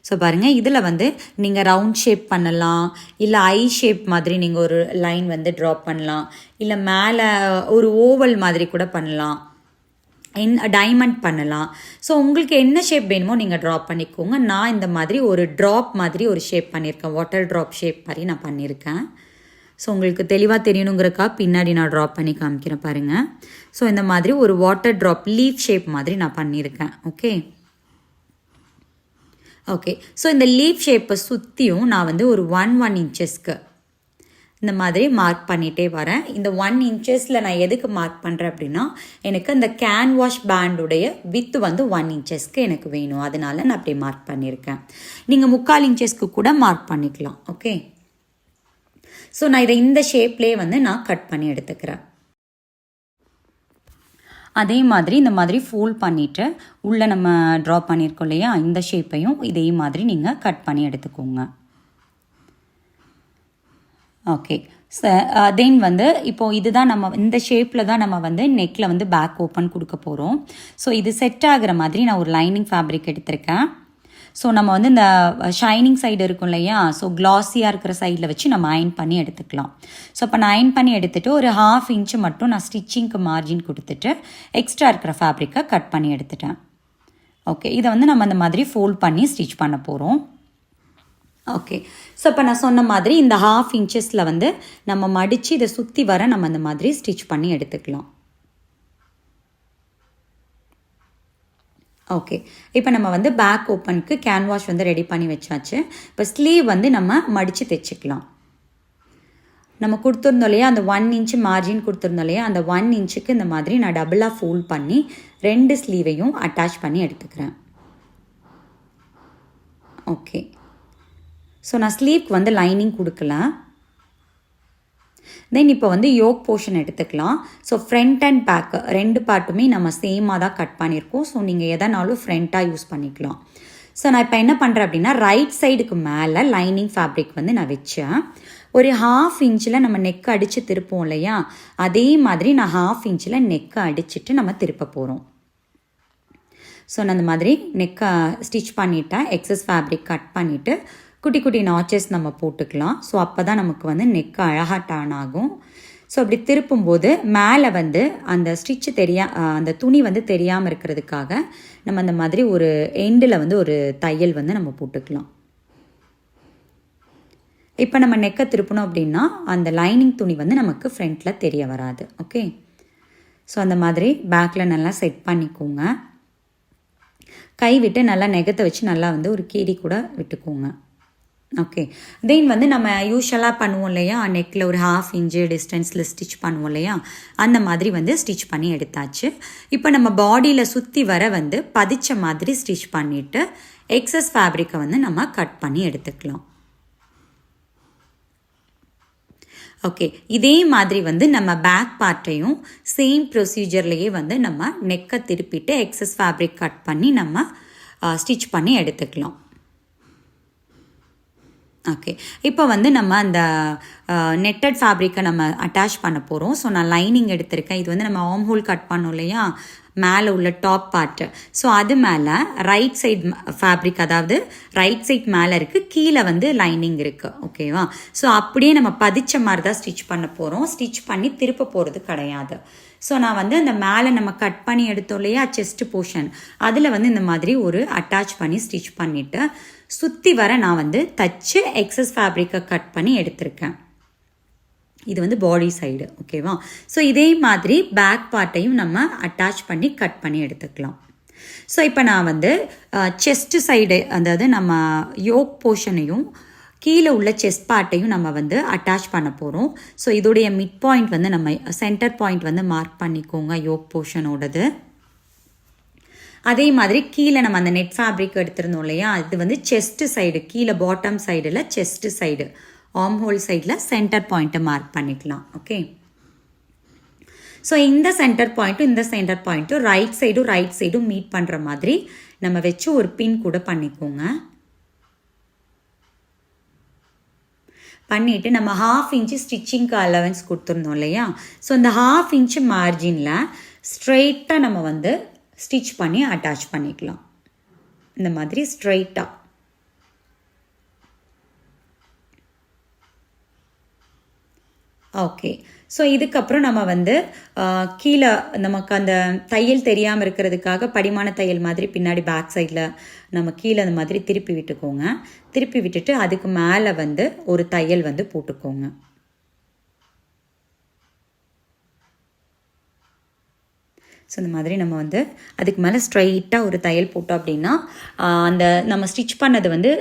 ஸோ பாருங்கள், இதில் வந்து நீங்கள் ரவுண்ட் ஷேப் பண்ணலாம், இல்லை ஐ ஷேப் மாதிரி நீங்கள் ஒரு லைன் வந்து ட்ரா பண்ணலாம், இல்லை மேலே ஒரு ஓவல் மாதிரி கூட பண்ணலாம், டைமண்ட் பண்ணலாம். ஸோ உங்களுக்கு என்ன ஷேப் வேணுமோ நீங்கள் ட்ரா பண்ணிக்கோங்க. நான் இந்த மாதிரி ஒரு ட்ராப் மாதிரி ஒரு ஷேப் பண்ணியிருக்கேன். வாட்டர் ட்ராப் ஷேப் மாதிரி நான் பண்ணியிருக்கேன். ஸோ உங்களுக்கு தெளிவாக தெரியணுங்கிறக்கா பின்னாடி நான் ட்ரா பண்ணி காமிக்கிறேன் பாருங்கள். ஸோ இந்த மாதிரி ஒரு வாட்டர் ட்ராப் லீஃப் ஷேப் மாதிரி நான் பண்ணியிருக்கேன். ஓகே, ஸோ இந்த லீஃப் ஷேப்பை சுற்றியும் நான் வந்து ஒரு 1 இன்ச்சஸ்க்கு இந்த மாதிரி மார்க் பண்ணிகிட்டே வரேன். இந்த 1 இன்ச்சஸில் நான் எதுக்கு மார்க் பண்ணுறேன் அப்படின்னா, எனக்கு அந்த கேன்வாஷ் பேண்டுடைய வித்து வந்து 1 இன்ச்சஸ்க்கு எனக்கு வேணும். அதனால நான் அப்படி மார்க் பண்ணியிருக்கேன். நீங்கள் 3/4 இன்ச்சஸ்க்கு கூட மார்க் பண்ணிக்கலாம். ஓகே, ஸோ நான் இதை இந்த ஷேப்லேயே வந்து நான் கட் பண்ணி எடுத்துக்கிறேன். அதே மாதிரி இந்த மாதிரி ஃபோல்ட் பண்ணிவிட்டு உள்ளே நம்ம ட்ரா பண்ணியிருக்கோம் இல்லையா, இந்த ஷேப்பையும் இதே மாதிரி நீங்கள் கட் பண்ணி எடுத்துக்கோங்க. ஓகே, தென் வந்து இப்போது இதுதான் நம்ம இந்த ஷேப்பில் தான் நம்ம வந்து நெக்கில் வந்து பேக் ஓப்பன் கொடுக்க போகிறோம். ஸோ இது செட் ஆகிற மாதிரி நான் ஒரு லைனிங் ஃபேப்ரிக் எடுத்திருக்கேன். ஸோ நம்ம வந்து இந்த ஷைனிங் சைடு இருக்கும் இல்லையா, ஸோ கிளாஸியாக இருக்கிற சைடில் வச்சு நம்ம அயன் பண்ணி எடுத்துக்கலாம். ஸோ இப்போ நான் அயன் பண்ணி எடுத்துகிட்டு ஒரு 1/2 இன்ச்சு மட்டும் நான் ஸ்டிச்சிங்க்கு மார்ஜின் கொடுத்துட்டு எக்ஸ்ட்ரா இருக்கிற ஃபேப்ரிக்கை கட் பண்ணி எடுத்துட்டேன். ஓகே, இதை வந்து நம்ம இந்த மாதிரி ஃபோல்ட் பண்ணி ஸ்டிச் பண்ண போகிறோம். ஓகே, ஸோ இப்போ நான் சொன்ன மாதிரி இந்த 1/2 இன்ச்சஸில் வந்து நம்ம மடித்து இதை சுற்றி வர நம்ம இந்த மாதிரி ஸ்டிச் பண்ணி எடுத்துக்கலாம். ஓகே, இப்போ நம்ம வந்து பேக் ஓப்பனுக்கு கேன்வாஷ் வந்து ரெடி பண்ணி வச்சாச்சு. இப்போ ஸ்லீவ் வந்து நம்ம மடித்து தைச்சிக்கலாம். நம்ம கொடுத்துருந்தோம் இல்லையா, அந்த 1 இன்ச்சு மார்ஜின் கொடுத்துருந்தோம் இல்லையா, அந்த 1 இன்ச்சுக்கு இந்த மாதிரி நான் டபுளாக ஃபோல்ட் பண்ணி 2 ஸ்லீவையும் அட்டாச் பண்ணி எடுத்துக்கிறேன். ஓகே, ஸோ நான் ஸ்லீவ்க்கு வந்து லைனிங் கொடுக்கல. தென் இப்போ வந்து யோக் போர்ஷன் எடுத்துக்கலாம். ஸோ ஃப்ரண்ட் அண்ட் பேக் 2 பார்ட்டுமே நம்ம சேமாக தான் கட் பண்ணியிருக்கோம். ஸோ நீங்கள் எதனாலும் ஃப்ரண்ட்டாக யூஸ் பண்ணிக்கலாம். ஸோ நான் இப்போ என்ன பண்ணுறேன் அப்படின்னா ரைட் சைடுக்கு மேலே லைனிங் ஃபேப்ரிக் வந்து நான் வச்சேன். ஒரு 1/2 இன்ச்சில் நம்ம நெக்கை அடித்து திருப்போம் இல்லையா, அதே மாதிரி நான் 1/2 இன்ச்சில் நெக்கை அடிச்சுட்டு நம்ம திருப்ப போகிறோம். ஸோ நான் அந்த மாதிரி நெக்கை ஸ்டிச் பண்ணிவிட்டேன். எக்ஸஸ் ஃபேப்ரிக் கட் பண்ணிவிட்டு குட்டி குட்டி நாச்சஸ் நம்ம போட்டுக்கலாம். ஸோ அப்போ தான் நமக்கு வந்து நெக்கு அழகாக டர்ன் ஆகும். ஸோ அப்படி திருப்பும்போது மேலே வந்து அந்த ஸ்டிச்சு அந்த துணி வந்து தெரியாமல் இருக்கிறதுக்காக நம்ம அந்த மாதிரி ஒரு எண்டில் வந்து ஒரு தையல் வந்து நம்ம போட்டுக்கலாம். இப்போ நம்ம நெக்கை திருப்பணும் அப்படின்னா அந்த லைனிங் துணி வந்து நமக்கு ஃப்ரண்ட்டில் தெரிய வராது. ஓகே, ஸோ அந்த மாதிரி பேக்கில் நல்லா செட் பண்ணிக்கோங்க. கை விட்டு நல்லா நெகத்தை வச்சு நல்லா வந்து ஒரு கீறி கூட விட்டுக்கோங்க. ஓகே, தென் வந்து நம்ம யூஸ்வலாக பண்ணுவோம் இல்லையா, நெக்கில் ஒரு 1/2 இன்ச்சு டிஸ்டன்ஸில் ஸ்டிச் பண்ணுவோம் இல்லையா, அந்த மாதிரி வந்து ஸ்டிச் பண்ணி எடுத்தாச்சு. இப்போ நம்ம பாடியில் சுற்றி வர வந்து பதிச்ச மாதிரி ஸ்டிச் பண்ணிவிட்டு எக்ஸஸ் ஃபேப்ரிக்கை வந்து நம்ம கட் பண்ணி எடுத்துக்கலாம். ஓகே, இதே மாதிரி வந்து நம்ம பேக் பார்ட்டையும் சேம் ப்ரொசீஜர்லேயே வந்து நம்ம நெக்கை திருப்பிட்டு எக்ஸஸ் ஃபேப்ரிக் கட் பண்ணி நம்ம ஸ்டிச் பண்ணி எடுத்துக்கலாம். ஓகே, இப்போ வந்து நம்ம அந்த நெட்டட் ஃபேப்ரிக்கை நம்ம அட்டாச் பண்ண போகிறோம். ஸோ நான் லைனிங் எடுத்திருக்கேன். இது வந்து நம்ம ஆர்ம் ஹோல் கட் பண்ணோம் இல்லையா, மேலே உள்ள டாப் பார்ட்டு. ஸோ அது மேலே ரைட் சைட் ஃபேப்ரிக், அதாவது ரைட் சைட் மேலே இருக்குது, கீழே வந்து லைனிங் இருக்குது. ஓகேவா, ஸோ அப்படியே நம்ம பதிச்ச மாதிரி தான் ஸ்டிச் பண்ண போகிறோம். ஸ்டிச் பண்ணி திருப்ப போகிறது கிடையாது. ஸோ நான் வந்து அந்த மேலே நம்ம கட் பண்ணி எடுத்தோம் இல்லையா செஸ்ட் போர்ஷன், அதில் வந்து இந்த மாதிரி ஒரு அட்டாச் பண்ணி ஸ்டிச் பண்ணிவிட்டு சுற்றி வர நான் வந்து தச்சு எக்ஸஸ் ஃபேப்ரிக்கை கட் பண்ணி எடுத்திருக்கேன். இது வந்து பாடி சைடு. ஓகேவா, ஸோ இதே மாதிரி பேக் பார்ட்டையும் நம்ம அட்டாச் பண்ணி கட் பண்ணி எடுத்துக்கலாம். ஸோ இப்போ நான் வந்து செஸ்ட்டு சைடு, அதாவது நம்ம யோக் போர்ஷனையும் கீழே உள்ள செஸ்ட் பார்ட்டையும் நம்ம வந்து அட்டாச் பண்ண போகிறோம். ஸோ இதோடைய மிட் பாயிண்ட் வந்து நம்ம சென்டர் பாயிண்ட் வந்து மார்க் பண்ணிக்கோங்க யோக் போர்ஷனோடது. அதே மாதிரி கீழே நம்ம அந்த நெட் ஃபேப்ரிக் எடுத்திருந்தோம் இல்லையா, இது வந்து செஸ்ட் சைடு, கீழே பாட்டம் சைடில் செஸ்ட் சைடு ஆர்ம் ஹோல் சைடில் சென்டர் பாயிண்ட்டை மார்க் பண்ணிக்கலாம். ஓகே, ஸோ இந்த சென்டர் பாயிண்ட்டும் ரைட் சைடும் மீட் பண்ணுற மாதிரி நம்ம வச்சு ஒரு பின் கூட பண்ணிக்கோங்க. பண்ணிவிட்டு நம்ம 1/2 இன்ச்சு ஸ்டிச்சிங்க்கு அலவன்ஸ் கொடுத்துருந்தோம் இல்லையா, ஸோ இந்த 1/2 இன்ச்சு மார்ஜினில் ஸ்ட்ரெயிட்டாக நம்ம வந்து ஸ்டிச் பண்ணி அட்டாச் பண்ணிக்கலாம். இந்த மாதிரி ஸ்ட்ரெயிட்டாக. ஓகே, ஸோ இதுக்கப்புறம் நம்ம வந்து கீழே நமக்கு அந்த தையல் தெரியாமல் இருக்கிறதுக்காக படிமான தையல் மாதிரி பின்னாடி பேக் சைடில் நம்ம கீழே அந்த மாதிரி திருப்பி விட்டுக்கோங்க. திருப்பி விட்டுட்டு அதுக்கு மேலே வந்து ஒரு தையல் வந்து போட்டுக்கோங்க. ஸோ இந்த மாதிரி நம்ம வந்து அதுக்கு மேலே ஸ்ட்ரைட்டாக ஒரு தையல் போட்டோம் அப்படின்னா அந்த நம்ம ஸ்டிச் பண்ணது வந்து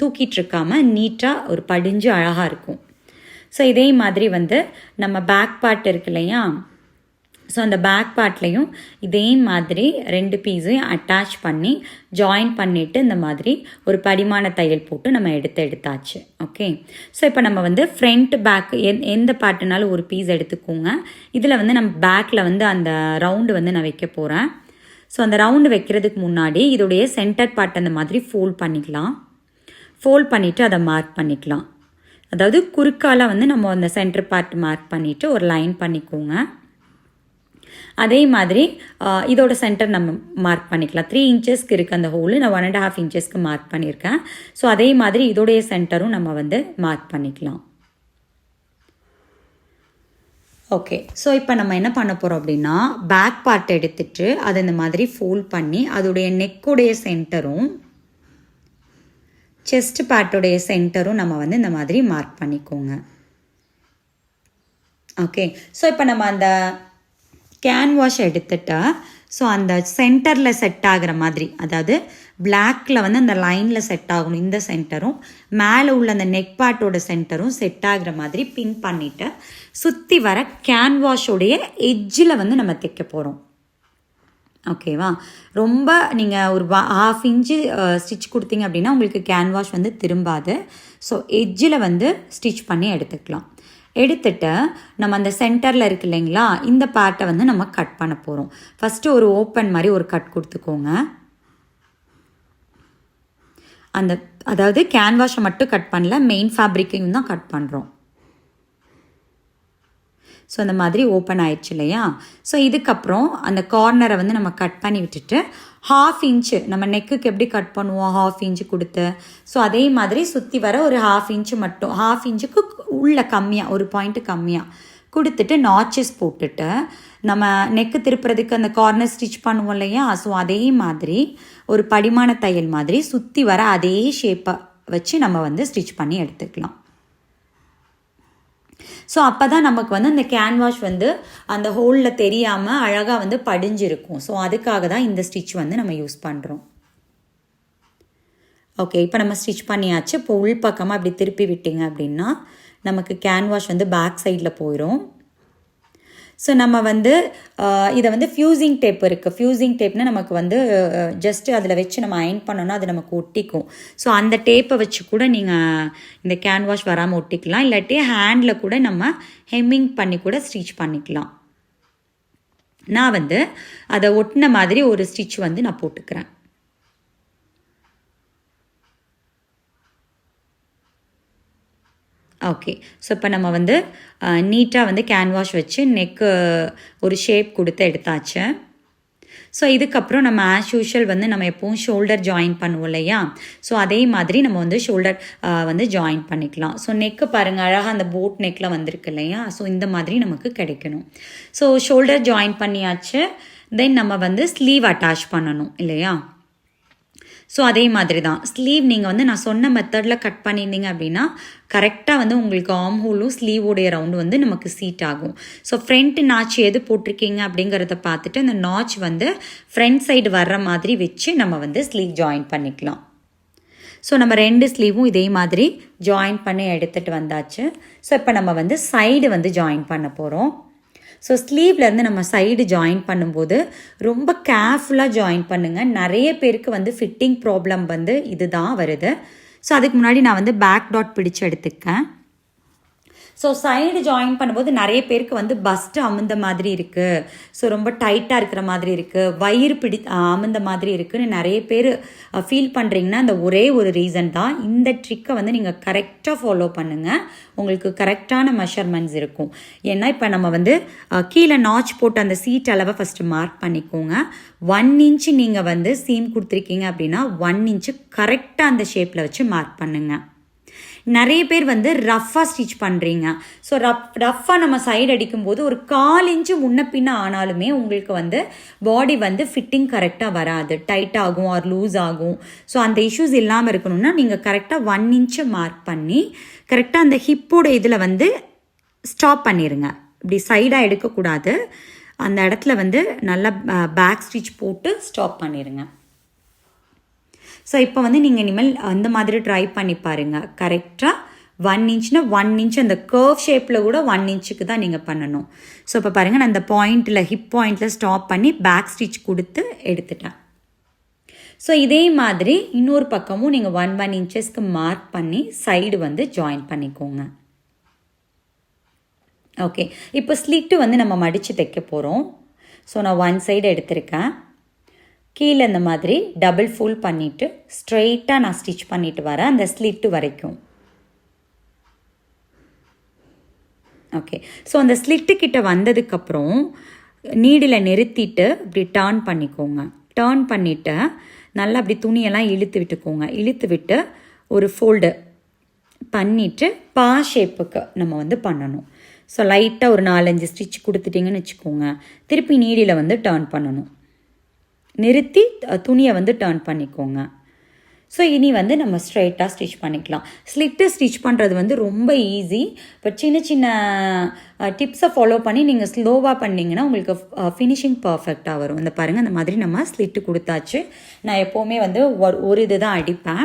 தூக்கிட்டு இருக்காமல் நீட்டாக ஒரு படிஞ்சு அழகாக இருக்கும். ஸோ இதே மாதிரி வந்து நம்ம பேக் பார்ட் இருக்கு இல்லையா, ஸோ அந்த பேக் பார்ட்லேயும் இதே மாதிரி 2 பீஸையும் அட்டாச் பண்ணி ஜாயின் பண்ணிவிட்டு இந்த மாதிரி ஒரு படிமான தையல் போட்டு நம்ம எடுத்தாச்சு. ஓகே, ஸோ இப்போ நம்ம வந்து ஃப்ரண்ட் பேக் எந்த பார்ட்டுனாலும் ஒரு பீஸ் எடுத்துக்கோங்க. இதில் வந்து நம்ம பேக்கில் வந்து அந்த ரவுண்டு வந்து நான் வைக்க போகிறேன். ஸோ அந்த ரவுண்டு வைக்கிறதுக்கு முன்னாடி இதோடைய சென்டர் பார்ட் அந்த மாதிரி ஃபோல்ட் பண்ணிக்கலாம். ஃபோல்ட் பண்ணிவிட்டு அதை மார்க் பண்ணிக்கலாம். அதாவது குறுக்கால வந்து நம்ம அந்த சென்டர் பார்ட் மார்க் பண்ணிவிட்டு ஒரு லைன் பண்ணிக்கோங்க. அதே மாதிரி இதோட சென்டர் நம்ம மார்க் பண்ணிக்கலாம். 3 இன்ச்சஸ்க்கு இருக்குது அந்த ஹோலு, நான் 1.5 இன்ச்சஸ்க்கு மார்க் பண்ணியிருக்கேன். ஸோ அதே மாதிரி இதோடைய சென்டரும் நம்ம வந்து மார்க் பண்ணிக்கலாம். ஓகே, ஸோ இப்போ நம்ம என்ன பண்ண போகிறோம் அப்படின்னா பேக் பார்ட் எடுத்துட்டு அதை இந்த மாதிரி ஃபோல்ட் பண்ணி அதோடைய நெக்குடைய சென்டரும் செஸ்ட் பார்ட்டுடைய சென்டரும் நம்ம வந்து இந்த மாதிரி மார்க் பண்ணிக்கோங்க. ஓகே, ஸோ இப்போ நம்ம அந்த கேன்வாஷ் எடுத்துட்டா ஸோ அந்த சென்டரில் செட் ஆகிற மாதிரி, அதாவது பிளாக்கில் வந்து அந்த லைனில் செட் ஆகணும். இந்த சென்டரும் மேலே உள்ள அந்த நெக் பார்ட்டோட சென்டரும் செட் ஆகிற மாதிரி பின் பண்ணிவிட்டு சுற்றி வர கேன்வாஷோடைய எட்ஜில் வந்து நம்ம தைக்க போகிறோம். ஓகேவா, ரொம்ப நீங்கள் ஒரு 1/2 இன்ச்சு ஸ்டிச் கொடுத்தீங்க அப்படின்னா உங்களுக்கு கேன்வாஷ் வந்து திரும்பாது. ஸோ எட்ஜில் வந்து ஸ்டிச் பண்ணி எடுத்துக்கலாம். எடுத்துட்டு நம்ம அந்த சென்டரில் இருக்கு இல்லைங்களா, இந்த பார்ட்டை வந்து நம்ம கட் பண்ண போகிறோம். ஃபஸ்ட்டு ஒரு ஓப்பன் மாதிரி ஒரு கட் கொடுத்துக்கோங்க. அதாவது கேன்வாஷை மட்டும் கட் பண்ணல, மெயின் ஃபேப்ரிக்கையும் தான் கட் பண்ணுறோம். ஸோ அந்த மாதிரி ஓப்பன் ஆயிடுச்சு இல்லையா. ஸோ இதுக்கப்புறம் அந்த கார்னரை வந்து நம்ம கட் பண்ணி விட்டுட்டு 1/2 இன்ச்சு நம்ம நெக்குக்கு எப்படி கட் பண்ணுவோம் 1/2 இன்ச்சு கொடுத்து, ஸோ அதே மாதிரி சுற்றி வர ஒரு 1/2 இன்ச்சு மட்டும் 1/2 இன்ச்சுக்கு உள்ள கம்மியாக ஒரு பாயிண்ட்டு கம்மியாக கொடுத்துட்டு நாச்சஸ் போட்டுட்டு நம்ம நெக்கு திருப்புறதுக்கு அந்த கார்னர் ஸ்டிச் பண்ணுவோம் இல்லையா. ஸோ அதே மாதிரி ஒரு படிமான தையல் மாதிரி சுற்றி வர அதே ஷேப்பை வச்சு நம்ம வந்து ஸ்டிச் பண்ணி எடுத்துக்கலாம். ஸோ அப்போ தான் நமக்கு வந்து அந்த கேன்வாஷ் வந்து அந்த ஹோலில் தெரியாமல் அழகாக வந்து படிஞ்சிருக்கும். ஸோ அதுக்காக தான் இந்த ஸ்டிச் வந்து நம்ம யூஸ் பண்ணுறோம். ஓகே, இப்போ நம்ம ஸ்டிச் பண்ணியாச்சு. இப்போ உள் பக்கமாக அப்படி திருப்பி விட்டிங்க அப்படின்னா நமக்கு கேன்வாஷ் வந்து பேக் சைடில் போயிடும். ஸோ நம்ம வந்து இதை வந்து ஃப்யூசிங் டேப் இருக்குது. ஃப்யூசிங் டேப்னால் நமக்கு வந்து ஜஸ்ட்டு அதில் வச்சு நம்ம அயன் பண்ணோன்னா அது நமக்கு ஒட்டிக்கும். ஸோ அந்த டேப்பை வச்சு கூட நீங்கள் இந்த கேன்வாஷ் வராமல் ஒட்டிக்கலாம். இல்லாட்டி ஹேண்டில் கூட நம்ம ஹெம்மிங் பண்ணி கூட ஸ்டிச் பண்ணிக்கலாம். நான் வந்து அதை ஒட்டின மாதிரி ஒரு ஸ்டிச் வந்து நான் போட்டுக்கிறேன். ஓகே, ஸோ இப்போ நம்ம வந்து நீட்டாக வந்து கேன்வாஷ் வச்சு நெக்கு ஒரு ஷேப் கொடுத்து எடுத்தாச்சு. ஸோ இதுக்கப்புறம் நம்ம ஆஸ் யூஷுவல் வந்து நம்ம எப்போவும் ஷோல்டர் ஜாயின் பண்ணுவோம் இல்லையா. ஸோ அதே மாதிரி நம்ம வந்து ஷோல்டர் வந்து ஜாயின் பண்ணிக்கலாம். ஸோ நெக்கு பாருங்கள் அழகாக அந்த போட் நெக்கில் வந்திருக்கு இல்லையா. ஸோ இந்த மாதிரி நமக்கு கிடைக்கணும். ஸோ ஷோல்டர் ஜாயின் பண்ணியாச்சு. தென் நம்ம வந்து ஸ்லீவ் அட்டாச் பண்ணணும் இல்லையா. ஸோ அதே மாதிரி தான் ஸ்லீவ் நீங்கள் வந்து நான் சொன்ன மெத்தடில் கட் பண்ணியிருந்தீங்க அப்படின்னா கரெக்டாக வந்து உங்களுக்கு ஆர்ம் ஹோலும் ஸ்லீவோடைய ரவுண்டு வந்து நமக்கு சீட் ஆகும். ஸோ ஃப்ரண்ட் நாச் எது போட்டிருக்கீங்க அப்படிங்கிறத பார்த்துட்டு அந்த நாச் வந்து ஃப்ரண்ட் சைடு வர்ற மாதிரி வச்சு நம்ம வந்து ஸ்லீவ் ஜாயின் பண்ணிக்கலாம். ஸோ நம்ம 2 ஸ்லீவும் இதே மாதிரி ஜாயின் பண்ணி எடுத்துகிட்டு வந்தாச்சு. ஸோ இப்போ நம்ம வந்து சைடு வந்து ஜாயின் பண்ண போகிறோம். ஸோ ஸ்லீவ்லேருந்து நம்ம சைடு ஜாயின் பண்ணும்போது ரொம்ப கேர்ஃபுல்லாக ஜாயின் பண்ணுங்கள். நிறைய பேருக்கு வந்து ஃபிட்டிங் ப்ராப்ளம் வந்து இதுதான் வருது. ஸோ அதுக்கு முன்னாடி நான் வந்து பேக் டாட் பிடிச்சு எடுத்துக்கேன். ஸோ சைடு ஜாயின் பண்ணும்போது நிறைய பேருக்கு வந்து பஸ்ட்டு அமுந்த மாதிரி இருக்குது, ஸோ ரொம்ப டைட்டாக இருக்கிற மாதிரி இருக்குது, வயிறு அமுந்த மாதிரி இருக்குதுன்னு நிறைய பேர் ஃபீல் பண்ணுறீங்கன்னா அந்த ஒரே ஒரு ரீசன் தான். இந்த ட்ரிக்கை வந்து நீங்கள் கரெக்டாக ஃபாலோ பண்ணுங்கள், உங்களுக்கு கரெக்டான மெஷர்மெண்ட்ஸ் இருக்கும். ஏன்னா இப்போ நம்ம வந்து கீழே நாச் போட்டு அந்த சீட் அளவை ஃபஸ்ட்டு மார்க் பண்ணிக்கோங்க. 1 இன்ச்சு நீங்கள் வந்து சீம் கொடுத்துருக்கீங்க அப்படின்னா 1 இன்ச்சு கரெக்டாக அந்த ஷேப்பில் வச்சு மார்க் பண்ணுங்கள். நிறைய பேர் வந்து ரஃப்பாக ஸ்டிச் பண்ணுறீங்க. ஸோ ரஃப்பாக நம்ம சைடு அடிக்கும்போது ஒரு 1/4 இன்ச்சு முன்ன பின்ன ஆனாலுமே உங்களுக்கு வந்து பாடி வந்து ஃபிட்டிங் கரெக்டாக வராது, டைட் ஆகும் ஆர் லூஸ் ஆகும். ஸோ அந்த இஷ்யூஸ் இல்லாமல் இருக்கணும்னா நீங்கள் கரெக்டாக 1 இன்ச்சு மார்க் பண்ணி கரெக்டாக அந்த ஹிப்போட இதில் வந்து ஸ்டாப் பண்ணிடுங்க. இப்படி சைடாக எடுக்கக்கூடாது, அந்த இடத்துல வந்து நல்லா பேக் ஸ்டிச் போட்டு ஸ்டாப் பண்ணிடுங்க. ஸோ இப்போ வந்து நீங்கள் இனிமேல் அந்த மாதிரி ட்ரை பண்ணி பாருங்கள். கரெக்டாக 1 இன்ச்னா 1 இன்ச் அந்த கர்வ் ஷேப்பில் கூட 1 இன்ச்சுக்கு தான் நீங்கள் பண்ணணும். ஸோ இப்போ பாருங்கள் நான் அந்த பாயிண்டில் ஹிப் பாயிண்டில் ஸ்டாப் பண்ணி பேக் ஸ்டிச் கொடுத்து எடுத்துட்டேன். ஸோ இதே மாதிரி இன்னொரு பக்கமும் நீங்கள் 1 இன்ச்சஸ்க்கு மார்க் பண்ணி சைடு வந்து ஜாயின் பண்ணிக்கோங்க. ஓகே, இப்போ ஸ்லிட்டு வந்து நம்ம மடித்து தைக்க போகிறோம். ஸோ நான் 1 சைடு எடுத்திருக்கேன். கீழே இந்த மாதிரி டபுள் ஃபோல்ட் பண்ணிவிட்டு ஸ்ட்ரெயிட்டாக நான் ஸ்டிச் பண்ணிட்டு வரேன் அந்த ஸ்லிட்டு வரைக்கும். ஓகே, ஸோ அந்த ஸ்லிட்டு கிட்ட வந்ததுக்கப்புறம் நீடில் நிறுத்திட்டு இப்படி டர்ன் பண்ணிக்கோங்க. டர்ன் பண்ணிவிட்டு நல்லா அப்படி துணியெல்லாம் இழுத்து விட்டுக்கோங்க. இழுத்து விட்டு ஒரு ஃபோல்டு பண்ணிவிட்டு பா ஷேப்புக்கு நம்ம வந்து பண்ணணும். ஸோ லைட்டாக ஒரு 4-5 ஸ்டிச் கொடுத்துட்டிங்கன்னு வச்சுக்கோங்க. திருப்பி நீடில் வந்து டர்ன் பண்ணணும். நிறுத்தி துணியை வந்து டர்ன் பண்ணிக்கோங்க. ஸோ இனி வந்து நம்ம ஸ்ட்ரைட்டாக ஸ்டிச் பண்ணிக்கலாம். ஸ்லிட்டு ஸ்டிச் பண்ணுறது வந்து ரொம்ப ஈஸி. பட் சின்ன சின்ன டிப்ஸை ஃபாலோ பண்ணி நீங்கள் ஸ்லோவாக பண்ணிங்கன்னா உங்களுக்கு ஃபினிஷிங் பர்ஃபெக்டாக வரும். இந்த பாருங்கள், அந்த மாதிரி நம்ம ஸ்லிட்டு கொடுத்தாச்சு. நான் எப்போவுமே வந்து ஒரு இது தான் அடிப்பேன்.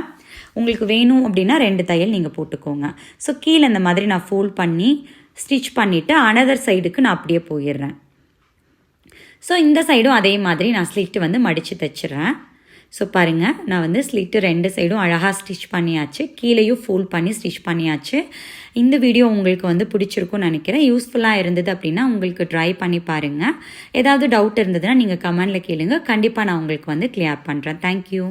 உங்களுக்கு வேணும் அப்படின்னா 2 தையல் நீங்கள் போட்டுக்கோங்க. ஸோ கீழே இந்த மாதிரி நான் ஃபோல்ட் பண்ணி ஸ்டிச் பண்ணிவிட்டு அனதர் சைடுக்கு நான் அப்படியே போயிடுறேன். ஸோ இந்த சைடும் அதே மாதிரி நான் ஸ்லிட்டு வந்து மடித்து தைச்சிட்றேன். ஸோ பாருங்கள், நான் வந்து ஸ்லிட்டு 2 சைடும் அழகாக ஸ்டிச் பண்ணியாச்சு, கீழேயும் ஃபோல்ட் பண்ணி ஸ்டிச் பண்ணியாச்சு. இந்த வீடியோ உங்களுக்கு வந்து பிடிச்சிருக்கும்னு நினைக்கிறேன். யூஸ்ஃபுல்லாக இருந்தது அப்படின்னா உங்களுக்கு ட்ரை பண்ணி பாருங்கள். ஏதாவது டவுட் இருந்ததுன்னா நீங்கள் கமெண்டில் கேளுங்க. கண்டிப்பாக நான் உங்களுக்கு வந்து கிளியர் பண்ணுறேன். தேங்க்யூ.